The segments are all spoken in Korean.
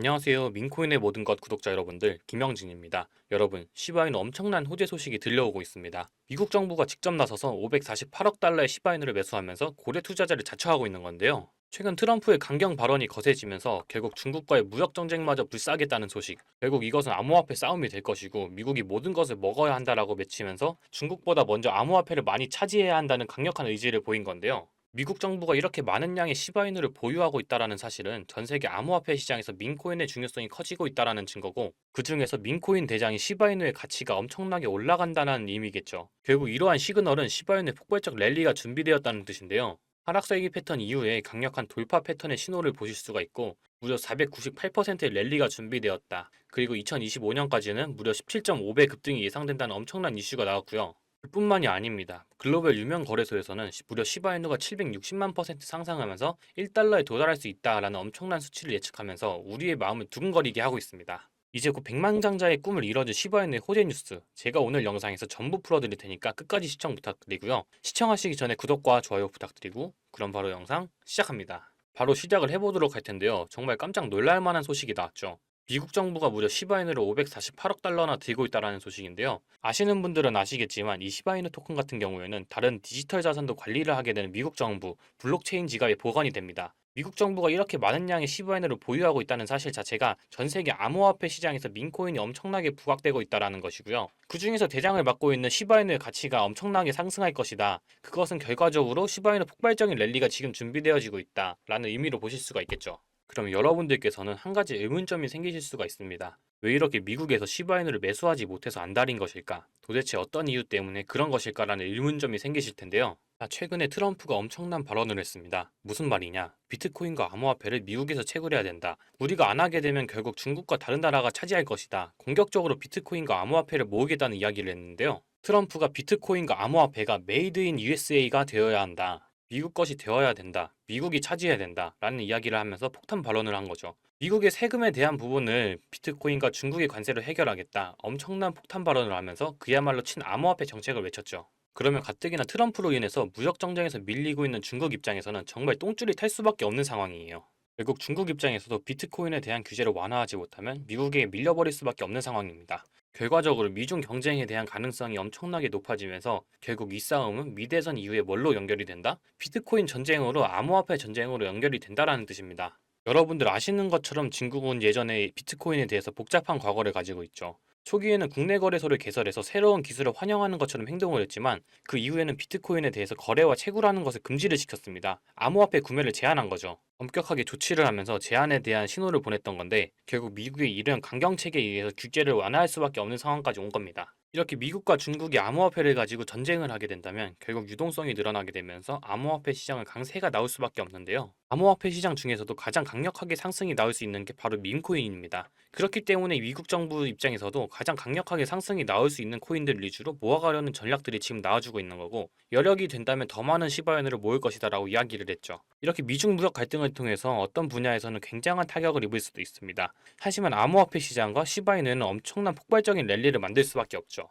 안녕하세요. 민코인의 모든 것 구독자 여러분들, 김영진입니다. 여러분, 시바이누 엄청난 호재 소식이 들려오고 있습니다. 미국 정부가 직접 나서서 548억 달러의 시바이누를 매수하면서 고래 투자자를 자처하고 있는 건데요. 최근 트럼프의 강경 발언이 거세지면서 결국 중국과의 무역 정쟁마저 불사하겠다는 소식, 결국 이것은 암호화폐 싸움이 될 것이고 미국이 모든 것을 먹어야 한다라고 외치면서 중국보다 먼저 암호화폐를 많이 차지해야 한다는 강력한 의지를 보인 건데요. 미국 정부가 이렇게 많은 양의 시바이누를 보유하고 있다는 사실은 전 세계 암호화폐 시장에서 민코인의 중요성이 커지고 있다는 증거고, 그 중에서 민코인 대장인 시바이누의 가치가 엄청나게 올라간다는 의미겠죠. 결국 이러한 시그널은 시바이누의 폭발적 랠리가 준비되었다는 뜻인데요. 하락세기 패턴 이후에 강력한 돌파 패턴의 신호를 보실 수가 있고, 무려 498%의 랠리가 준비되었다. 그리고 2025년까지는 무려 17.5배 급등이 예상된다는 엄청난 이슈가 나왔고요. 뿐만이 아닙니다. 글로벌 유명 거래소에서는 무려 시바이누가 760만 퍼센트 상승하면서 1달러에 도달할 수 있다라는 엄청난 수치를 예측하면서 우리의 마음을 두근거리게 하고 있습니다. 이제 곧 백만장자의 꿈을 이뤄줄 시바이누의 호재 뉴스, 제가 오늘 영상에서 전부 풀어드릴 테니까 끝까지 시청 부탁드리고요. 시청하시기 전에 구독과 좋아요 부탁드리고, 그럼 바로 영상 시작합니다. 바로 시작을 해보도록 할 텐데요. 정말 깜짝 놀랄 만한 소식이 나왔죠. 미국 정부가 무려 시바이누를 548억 달러나 들고 있다는 소식인데요. 아시는 분들은 아시겠지만 이 시바이누 토큰 같은 경우에는 다른 디지털 자산도 관리를 하게 되는 미국 정부 블록체인 지갑에 보관이 됩니다. 미국 정부가 이렇게 많은 양의 시바이누를 보유하고 있다는 사실 자체가 전 세계 암호화폐 시장에서 민코인이 엄청나게 부각되고 있다는 것이고요. 그 중에서 대장을 맡고 있는 시바이누의 가치가 엄청나게 상승할 것이다. 그것은 결과적으로 시바이누 폭발적인 랠리가 지금 준비되어지고 있다라는 의미로 보실 수가 있겠죠. 그럼 여러분들께서는 한 가지 의문점이 생기실 수가 있습니다. 왜 이렇게 미국에서 시바이누를 매수하지 못해서 안달인 것일까? 도대체 어떤 이유 때문에 그런 것일까라는 의문점이 생기실 텐데요. 최근에 트럼프가 엄청난 발언을 했습니다. 무슨 말이냐? 비트코인과 암호화폐를 미국에서 채굴해야 된다. 우리가 안 하게 되면 결국 중국과 다른 나라가 차지할 것이다. 공격적으로 비트코인과 암호화폐를 모으겠다는 이야기를 했는데요. 트럼프가 비트코인과 암호화폐가 메이드 인 USA가 되어야 한다. 미국 것이 되어야 된다. 미국이 차지해야 된다. 라는 이야기를 하면서 폭탄 발언을 한 거죠. 미국의 세금에 대한 부분을 비트코인과 중국의 관세로 해결하겠다. 엄청난 폭탄 발언을 하면서 그야말로 친암호화폐 정책을 외쳤죠. 그러면 가뜩이나 트럼프로 인해서 무역 정쟁에서 밀리고 있는 중국 입장에서는 정말 똥줄이 탈 수밖에 없는 상황이에요. 결국 중국 입장에서도 비트코인에 대한 규제를 완화하지 못하면 미국에게 밀려버릴 수밖에 없는 상황입니다. 결과적으로 미중 경쟁에 대한 가능성이 엄청나게 높아지면서 결국 이 싸움은 미대선 이후에 뭘로 연결이 된다? 비트코인 전쟁으로 암호화폐 전쟁으로 연결이 된다라는 뜻입니다. 여러분들 아시는 것처럼 중국은 예전에 비트코인에 대해서 복잡한 과거를 가지고 있죠. 초기에는 국내 거래소를 개설해서 새로운 기술을 환영하는 것처럼 행동을 했지만 그 이후에는 비트코인에 대해서 거래와 채굴하는 것을 금지를 시켰습니다. 암호화폐 구매를 제한한 거죠. 엄격하게 조치를 하면서 제한에 대한 신호를 보냈던 건데 결국 미국의 이런 강경책에 의해서 규제를 완화할 수밖에 없는 상황까지 온 겁니다. 이렇게 미국과 중국이 암호화폐를 가지고 전쟁을 하게 된다면 결국 유동성이 늘어나게 되면서 암호화폐 시장은 강세가 나올 수밖에 없는데요. 암호화폐 시장 중에서도 가장 강력하게 상승이 나올 수 있는 게 바로 밈코인입니다. 그렇기 때문에 미국 정부 입장에서도 가장 강력하게 상승이 나올 수 있는 코인들 위주로 모아가려는 전략들이 지금 나와주고 있는 거고, 여력이 된다면 더 많은 시바이누를 모을 것이다 라고 이야기를 했죠. 이렇게 미중 무역 갈등을 통해서 어떤 분야에서는 굉장한 타격을 입을 수도 있습니다. 하지만 암호화폐 시장과 시바이누는 엄청난 폭발적인 랠리를 만들 수밖에 없죠.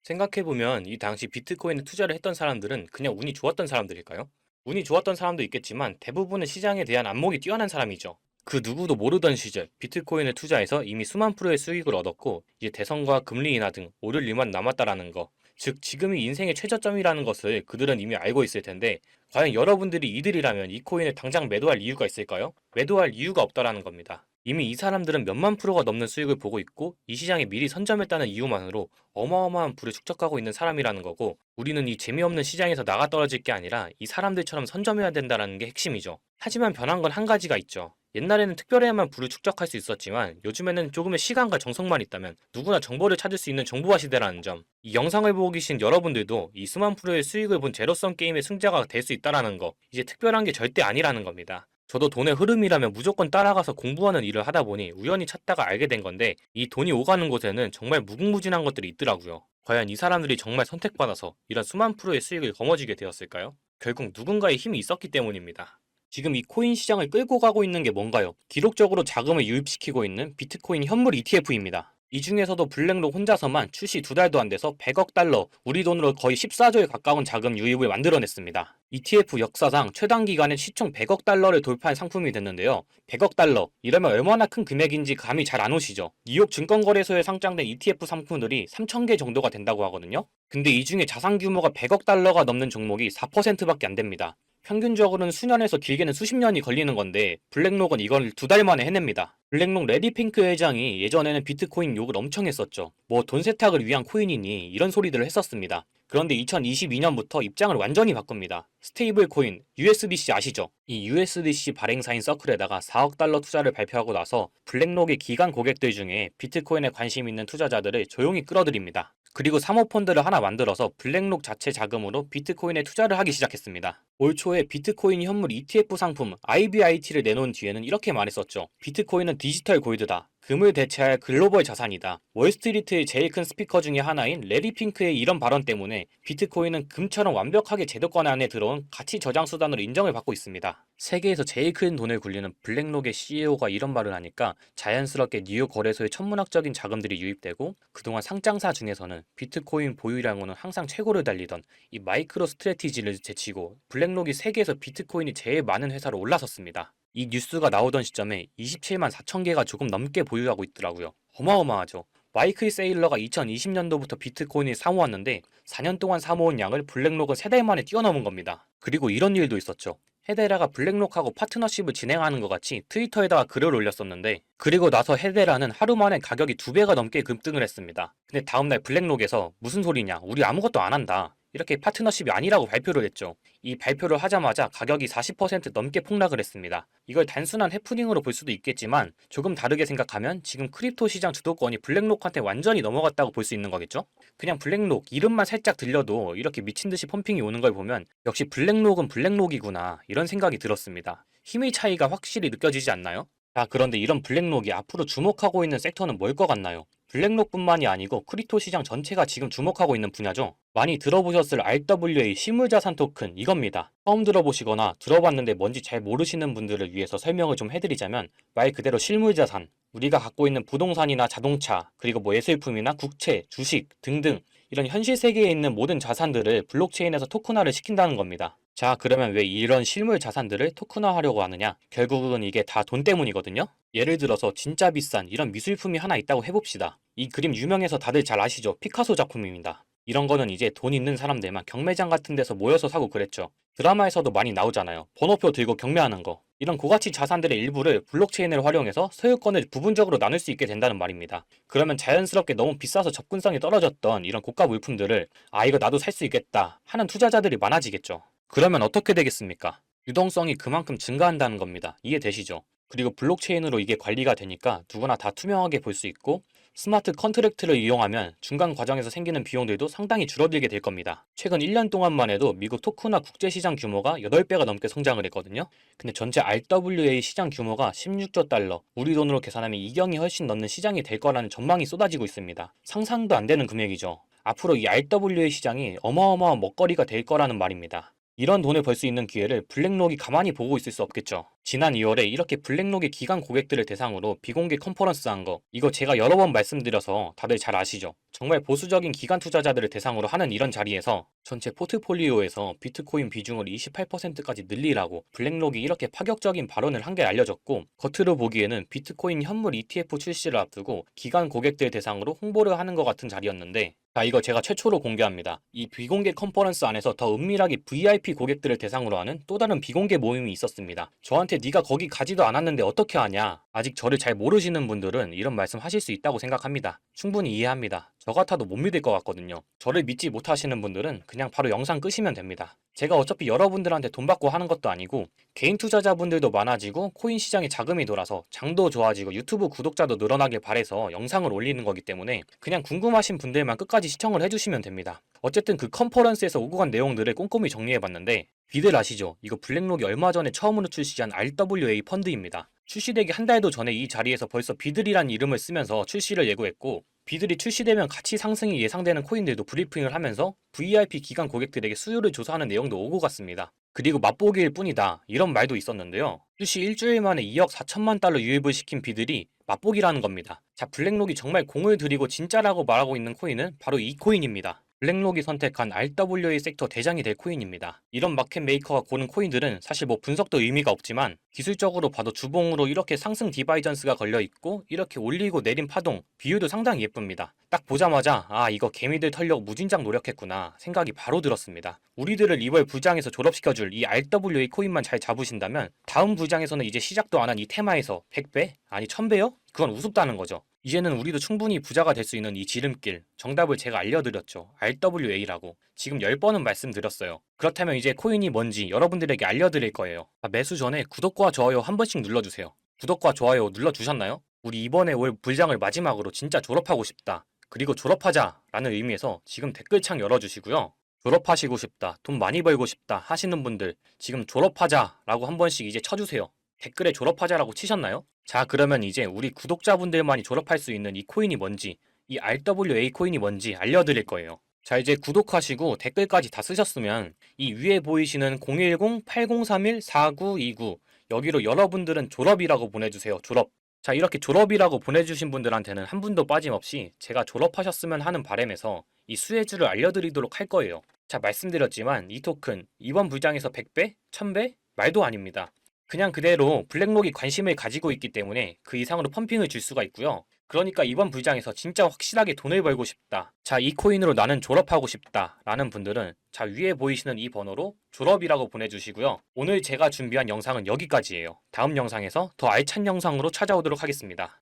생각해보면 이 당시 비트코인에 투자를 했던 사람들은 그냥 운이 좋았던 사람들일까요? 운이 좋았던 사람도 있겠지만 대부분은 시장에 대한 안목이 뛰어난 사람이죠. 그 누구도 모르던 시절 비트코인에 투자해서 이미 수만 프로의 수익을 얻었고 이제 대선과 금리 인하 등 오를 일만 남았다라는 거, 즉 지금이 인생의 최저점이라는 것을 그들은 이미 알고 있을 텐데, 과연 여러분들이 이들이라면 이 코인을 당장 매도할 이유가 있을까요? 매도할 이유가 없다라는 겁니다. 이미 이 사람들은 몇만 프로가 넘는 수익을 보고 있고 이 시장에 미리 선점했다는 이유만으로 어마어마한 부를 축적하고 있는 사람이라는 거고, 우리는 이 재미없는 시장에서 나가 떨어질 게 아니라 이 사람들처럼 선점해야 된다는 게 핵심이죠. 하지만 변한 건 한 가지가 있죠. 옛날에는 특별해야만 부를 축적할 수 있었지만 요즘에는 조금의 시간과 정성만 있다면 누구나 정보를 찾을 수 있는 정보화 시대라는 점, 이 영상을 보고 계신 여러분들도 이 수만 프로의 수익을 본 제로섬 게임의 승자가 될 수 있다는 거, 이제 특별한 게 절대 아니라는 겁니다. 저도 돈의 흐름이라면 무조건 따라가서 공부하는 일을 하다 보니 우연히 찾다가 알게 된 건데, 이 돈이 오가는 곳에는 정말 무궁무진한 것들이 있더라고요. 과연 이 사람들이 정말 선택받아서 이런 수만 프로의 수익을 거머쥐게 되었을까요? 결국 누군가의 힘이 있었기 때문입니다. 지금 이 코인 시장을 끌고 가고 있는 게 뭔가요? 기록적으로 자금을 유입시키고 있는 비트코인 현물 ETF입니다. 이 중에서도 블랙록 혼자서만 출시 2달도 안 돼서 100억 달러, 우리 돈으로 거의 14조에 가까운 자금 유입을 만들어냈습니다. ETF 역사상 최단 기간에 시총 100억 달러를 돌파한 상품이 됐는데요. 100억 달러, 이러면 얼마나 큰 금액인지 감이 잘 안 오시죠? 뉴욕 증권거래소에 상장된 ETF 상품들이 3,000개 정도가 된다고 하거든요. 근데 이 중에 자산 규모가 100억 달러가 넘는 종목이 4%밖에 안 됩니다. 평균적으로는 수년에서 길게는 수십 년이 걸리는 건데 블랙록은 이걸 2달 만에 해냅니다. 블랙록 레디핑크 회장이 예전에는 비트코인 욕을 엄청 했었죠. 뭐 돈 세탁을 위한 코인이니 이런 소리들을 했었습니다. 그런데 2022년부터 입장을 완전히 바꿉니다. 스테이블 코인 USDC 아시죠? 이 USDC 발행사인 서클에다가 4억 달러 투자를 발표하고 나서 블랙록의 기관 고객들 중에 비트코인에 관심 있는 투자자들을 조용히 끌어들입니다. 그리고 사모펀드를 하나 만들어서 블랙록 자체 자금으로 비트코인에 투자를 하기 시작했습니다. 올 초에 비트코인 현물 ETF 상품 IBIT를 내놓은 뒤에는 이렇게 말했었죠. 비트코인은 디지털 골드다. 금을 대체할 글로벌 자산이다. 월스트리트의 제일 큰 스피커 중에 하나인 레리 핑크의 이런 발언 때문에 비트코인은 금처럼 완벽하게 제도권 안에 들어온 가치 저장 수단으로 인정을 받고 있습니다. 세계에서 제일 큰 돈을 굴리는 블랙록의 CEO가 이런 말을 하니까 자연스럽게 뉴욕 거래소에 천문학적인 자금들이 유입되고 그동안 상장사 중에서는 비트코인 보유량으로는 항상 최고를 달리던 이 마이크로 스트래티지를 제치고 블랙록이 세계에서 비트코인이 제일 많은 회사로 올라섰습니다. 이 뉴스가 나오던 시점에 27만 4천 개가 조금 넘게 보유하고 있더라고요. 어마어마하죠. 마이클 세일러가 2020년도부터 비트코인을 사모았는데 4년 동안 사모은 양을 블랙록은 3달 만에 뛰어넘은 겁니다. 그리고 이런 일도 있었죠. 헤데라가 블랙록하고 파트너십을 진행하는 것 같이 트위터에다가 글을 올렸었는데 그리고 나서 헤데라는 하루 만에 가격이 2배가 넘게 급등을 했습니다. 근데 다음날 블랙록에서 무슨 소리냐, 우리 아무것도 안 한다, 이렇게 파트너십이 아니라고 발표를 했죠. 이 발표를 하자마자 가격이 40% 넘게 폭락을 했습니다. 이걸 단순한 해프닝으로 볼 수도 있겠지만 조금 다르게 생각하면 지금 크립토 시장 주도권이 블랙록한테 완전히 넘어갔다고 볼 수 있는 거겠죠? 그냥 블랙록 이름만 살짝 들려도 이렇게 미친듯이 펌핑이 오는 걸 보면 역시 블랙록은 블랙록이구나 이런 생각이 들었습니다. 힘의 차이가 확실히 느껴지지 않나요? 자, 그런데 이런 블랙록이 앞으로 주목하고 있는 섹터는 뭘 것 같나요? 블랙록뿐만이 아니고 크립토 시장 전체가 지금 주목하고 있는 분야죠. 많이 들어보셨을 RWA 실물자산 토큰 이겁니다. 처음 들어보시거나 들어봤는데 뭔지 잘 모르시는 분들을 위해서 설명을 좀 해드리자면 말 그대로 실물자산, 우리가 갖고 있는 부동산이나 자동차, 그리고 뭐 예술품이나 국채, 주식 등등 이런 현실 세계에 있는 모든 자산들을 블록체인에서 토큰화를 시킨다는 겁니다. 자, 그러면 왜 이런 실물 자산들을 토큰화하려고 하느냐? 결국은 이게 다 돈 때문이거든요? 예를 들어서 진짜 비싼 이런 미술품이 하나 있다고 해봅시다. 이 그림 유명해서 다들 잘 아시죠? 피카소 작품입니다. 이런 거는 이제 돈 있는 사람들만 경매장 같은 데서 모여서 사고 그랬죠. 드라마에서도 많이 나오잖아요. 번호표 들고 경매하는 거. 이런 고가치 자산들의 일부를 블록체인을 활용해서 소유권을 부분적으로 나눌 수 있게 된다는 말입니다. 그러면 자연스럽게 너무 비싸서 접근성이 떨어졌던 이런 고가 물품들을 이거 나도 살 수 있겠다 하는 투자자들이 많아지겠죠. 그러면 어떻게 되겠습니까? 유동성이 그만큼 증가한다는 겁니다. 이해되시죠? 그리고 블록체인으로 이게 관리가 되니까 누구나 다 투명하게 볼 수 있고 스마트 컨트랙트를 이용하면 중간 과정에서 생기는 비용들도 상당히 줄어들게 될 겁니다. 최근 1년 동안만 해도 미국 토크나 국제시장 규모가 8배가 넘게 성장을 했거든요. 근데 전체 RWA 시장 규모가 16조 달러, 우리 돈으로 계산하면 2경이 훨씬 넘는 시장이 될 거라는 전망이 쏟아지고 있습니다. 상상도 안 되는 금액이죠. 앞으로 이 RWA 시장이 어마어마한 먹거리가 될 거라는 말입니다. 이런 돈을 벌 수 있는 기회를 블랙록이 가만히 보고 있을 수 없겠죠. 지난 2월에 이렇게 블랙록의 기관 고객들을 대상으로 비공개 컨퍼런스 한 거, 이거 제가 여러 번 말씀드려서 다들 잘 아시죠? 정말 보수적인 기관 투자자들을 대상으로 하는 이런 자리에서 전체 포트폴리오에서 비트코인 비중을 28%까지 늘리라고 블랙록이 이렇게 파격적인 발언을 한 게 알려졌고, 겉으로 보기에는 비트코인 현물 ETF 출시를 앞두고 기관 고객들 대상으로 홍보를 하는 것 같은 자리였는데, 자, 이거 제가 최초로 공개합니다. 이 비공개 컨퍼런스 안에서 더 은밀하게 VIP 고객들을 대상으로 하는 또 다른 비공개 모임이 있었습니다. 저한테 네가 거기 가지도 않았는데 어떻게 하냐? 아직 저를 잘 모르시는 분들은 이런 말씀 하실 수 있다고 생각합니다. 충분히 이해합니다. 저 같아도 못 믿을 것 같거든요. 저를 믿지 못하시는 분들은 그냥 바로 영상 끄시면 됩니다. 제가 어차피 여러분들한테 돈 받고 하는 것도 아니고 개인 투자자분들도 많아지고 코인 시장에 자금이 돌아서 장도 좋아지고 유튜브 구독자도 늘어나길 바래서 영상을 올리는 거기 때문에 그냥 궁금하신 분들만 끝까지 시청을 해주시면 됩니다. 어쨌든 그 컨퍼런스에서 오고 간 내용들을 꼼꼼히 정리해봤는데 비들 아시죠? 이거 블랙록이 얼마 전에 처음으로 출시한 RWA 펀드입니다. 출시되기 한 달도 전에 이 자리에서 벌써 비들이란 이름을 쓰면서 출시를 예고했고 비들이 출시되면 가치 상승이 예상되는 코인들도 브리핑을 하면서 VIP 기관 고객들에게 수요를 조사하는 내용도 오고 갔습니다. 그리고 맛보기일 뿐이다 이런 말도 있었는데요. 출시 일주일 만에 2억 4천만 달러 유입을 시킨 비들이 맛보기라는 겁니다. 자, 블랙록이 정말 공을 들이고 진짜라고 말하고 있는 코인은 바로 이 코인입니다. 블랙록이 선택한 RWA 섹터 대장이 될 코인입니다. 이런 마켓 메이커가 고른 코인들은 사실 뭐 분석도 의미가 없지만 기술적으로 봐도 주봉으로 이렇게 상승 디바이전스가 걸려 있고 이렇게 올리고 내린 파동, 비율도 상당히 예쁩니다. 딱 보자마자 아, 이거 개미들 털려고 무진장 노력했구나 생각이 바로 들었습니다. 우리들을 2월 불장에서 졸업시켜줄 이 RWA 코인만 잘 잡으신다면 다음 불장에서는 이제 시작도 안 한 이 테마에서 100배? 아니 1000배요? 그건 우습다는 거죠. 이제는 우리도 충분히 부자가 될 수 있는 이 지름길, 정답을 제가 알려드렸죠. RWA라고. 지금 10번은 말씀드렸어요. 그렇다면 이제 코인이 뭔지 여러분들에게 알려드릴 거예요. 매수 전에 구독과 좋아요 한 번씩 눌러주세요. 구독과 좋아요 눌러주셨나요? 우리 이번에 올 불장을 마지막으로 진짜 졸업하고 싶다. 그리고 졸업하자 라는 의미에서 지금 댓글창 열어주시고요. 졸업하시고 싶다, 돈 많이 벌고 싶다 하시는 분들 지금 졸업하자 라고 한 번씩 이제 쳐주세요. 댓글에 졸업하자라고 치셨나요? 자, 그러면 이제 우리 구독자분들만이 졸업할 수 있는 이 코인이 뭔지, 이 RWA 코인이 뭔지 알려드릴 거예요. 자, 이제 구독하시고 댓글까지 다 쓰셨으면 이 위에 보이시는 010-8031-4929 여기로 여러분들은 졸업이라고 보내주세요. 졸업. 자, 이렇게 졸업이라고 보내주신 분들한테는 한 분도 빠짐없이 제가 졸업하셨으면 하는 바람에서 이 수혜주를 알려드리도록 할 거예요. 자, 말씀드렸지만 이 토큰 이번 불장에서 100배? 1000배? 말도 아닙니다. 그냥 그대로 블랙록이 관심을 가지고 있기 때문에 그 이상으로 펌핑을 줄 수가 있고요. 그러니까 이번 불장에서 진짜 확실하게 돈을 벌고 싶다. 자, 이 코인으로 나는 졸업하고 싶다. 라는 분들은 자, 위에 보이시는 이 번호로 졸업이라고 보내주시고요. 오늘 제가 준비한 영상은 여기까지예요. 다음 영상에서 더 알찬 영상으로 찾아오도록 하겠습니다.